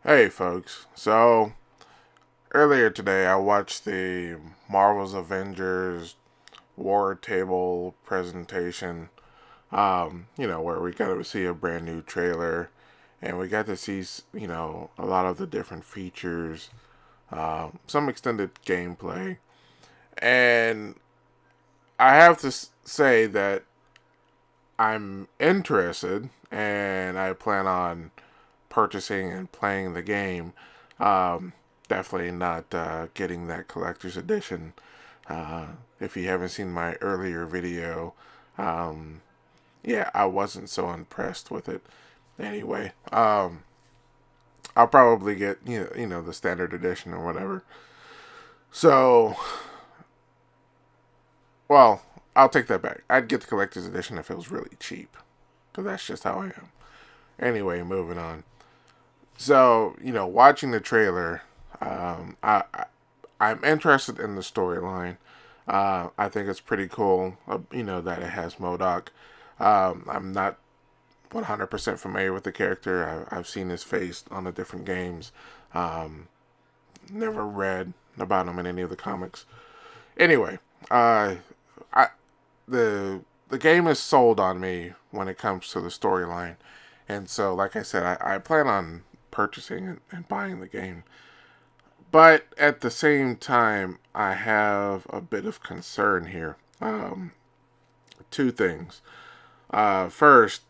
Hey folks, so earlier today I watched the Marvel's Avengers War Table presentation, where we got to see a brand new trailer and we got to see, a lot of the different features, some extended gameplay. And I have to say that I'm interested and I plan on purchasing and playing the game. Um, Definitely not getting that collector's edition. If you haven't seen my earlier video, um, yeah, I wasn't so impressed with it. Anyway, I'll probably get the standard edition or whatever. So, well, I'll take that back. I'd get the collector's edition if it was really cheap, because that's just how I am. Anyway, moving on. So, watching the trailer, I'm interested in the storyline. I think it's pretty cool, that it has Modoc. I'm not 100% familiar with the character. I've seen his face on the different games. Um, Never read about him in any of the comics. Anyway, I the game is sold on me when it comes to the storyline, and so like I said, I plan on purchasing and buying the game. But at the same time, I have a bit of concern here. Two things. First,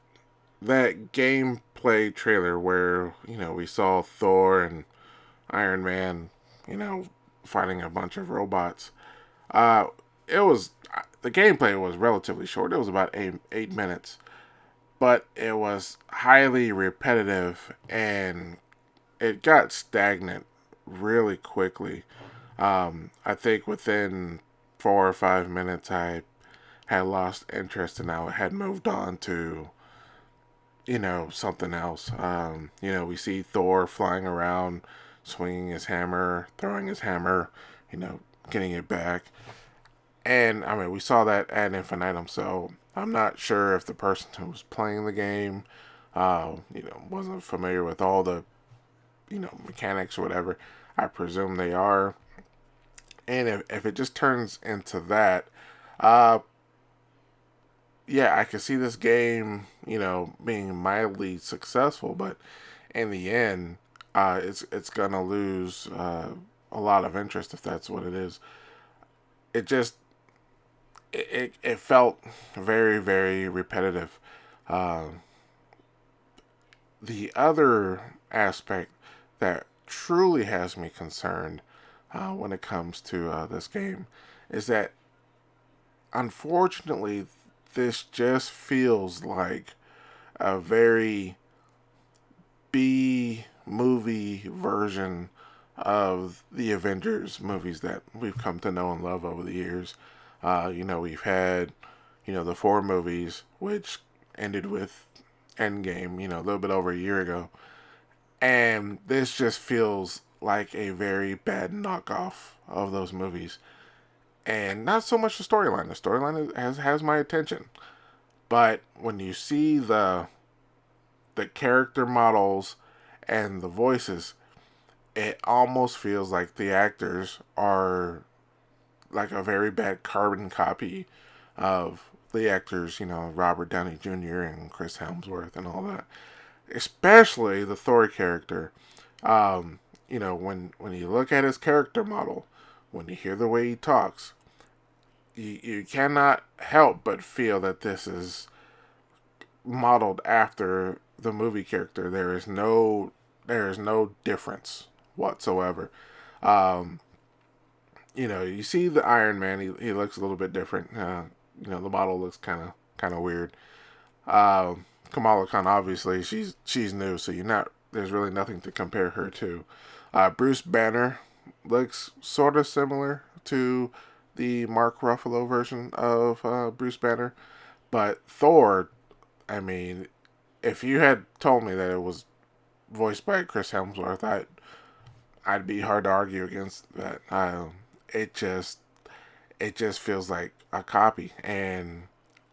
that gameplay trailer where we saw Thor and Iron Man, fighting a bunch of robots. Uh, it was the gameplay was relatively short. It was about 8 minutes, but it was highly repetitive and it got stagnant really quickly. I think within 4 or 5 minutes, I had lost interest and I had moved on to something else. We see Thor flying around, swinging his hammer, throwing his hammer, getting it back, and I mean we saw that ad infinitum. So I'm not sure if the person who was playing the game, wasn't familiar with all the mechanics or whatever. I presume they are, and if it just turns into that, uh, yeah, I can see this game, being mildly successful, but in the end, it's gonna lose a lot of interest if that's what it is. It just it felt very very repetitive. Uh, the other aspect that truly has me concerned when it comes to this game is that unfortunately this just feels like a very B movie version of the Avengers movies that we've come to know and love over the years. We've had, the four movies, which ended with Endgame, a little bit over a year ago. And this just feels like a very bad knockoff of those movies. And not so much the storyline. The storyline has my attention. But when you see the character models and the voices, it almost feels like the actors are like a very bad carbon copy of the actors, Robert Downey Jr. and Chris Hemsworth and all that. Especially the Thor character. When you look at his character model, when you hear the way he talks, you cannot help but feel that this is modeled after the movie character. There is no difference whatsoever. Um, you see the Iron Man. He looks a little bit different. The model looks kind of weird. Kamala Khan, obviously, she's new, so you're not. There's really nothing to compare her to. Bruce Banner looks sort of similar to the Mark Ruffalo version of Bruce Banner, but Thor. I mean, if you had told me that it was voiced by Chris Hemsworth, I'd be hard to argue against that. It just it just feels like a copy, and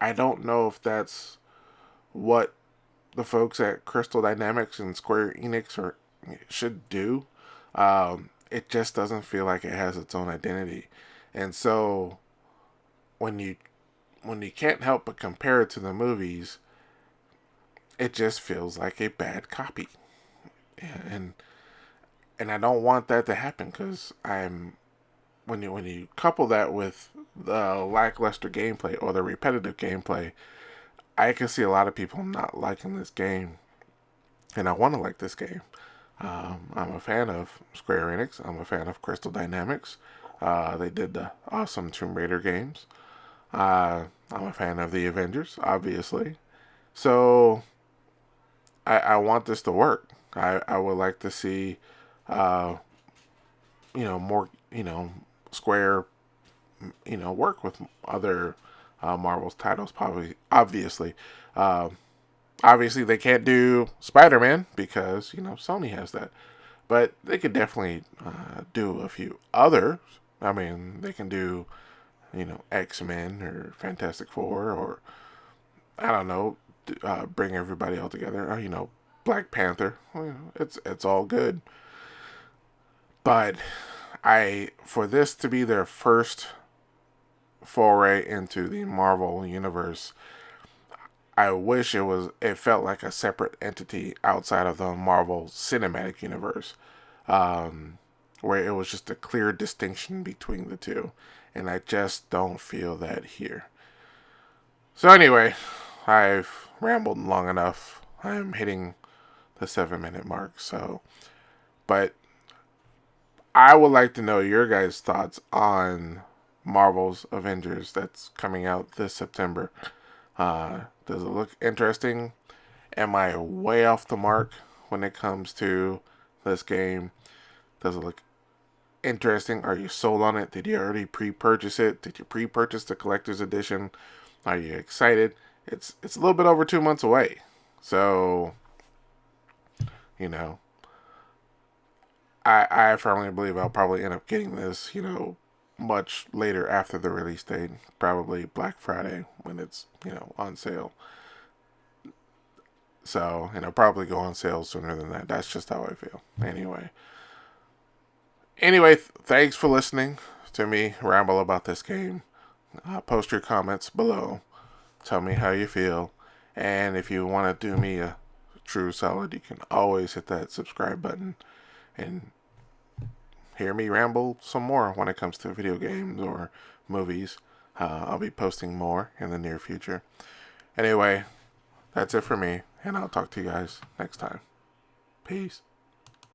I don't know if that's what the folks at Crystal Dynamics and Square Enix are should do. It just doesn't feel like it has its own identity, and so when you can't help but compare it to the movies, it just feels like a bad copy. And I don't want that to happen because I'm when you couple that with the lackluster gameplay or the repetitive gameplay, I can see a lot of people not liking this game, and I want to like this game. I'm a fan of Square Enix. I'm a fan of Crystal Dynamics. They did the awesome Tomb Raider games. I'm a fan of the Avengers, obviously. So I want this to work. I would like to see, uh, more, Square, work with other Marvel's titles. Probably, obviously. Uh, Obviously, they can't do Spider Man because Sony has that, but they could definitely do a few others. I mean, they can do X-Men or Fantastic Four, or I don't know, bring everybody all together. Or, Black Panther. Well, it's all good, but for this to be their first foray into the Marvel universe, I wish it felt like a separate entity outside of the Marvel Cinematic Universe, where it was just a clear distinction between the two, and I just don't feel that here. So anyway, I've rambled long enough. I'm hitting the 7 minute mark, so but I would like to know your guys' thoughts on Marvel's Avengers that's coming out this September. Does it look interesting? Am I way off the mark when it comes to this game? Does it look interesting? Are you sold on it? Did you already pre-purchase it? Did you pre-purchase the collector's edition? Are you excited? It's a little bit over 2 months away. So, you know, I firmly believe I'll probably end up getting this, much later after the release date, probably Black Friday when it's, on sale. So, probably go on sale sooner than that. That's just how I feel. Anyway, thanks for listening to me ramble about this game. Post your comments below. Tell me how you feel. And if you want to do me a true solid, you can always hit that subscribe button and hear me ramble some more when it comes to video games or movies. I'll be posting more in the near future. Anyway, that's it for me, and I'll talk to you guys next time. Peace.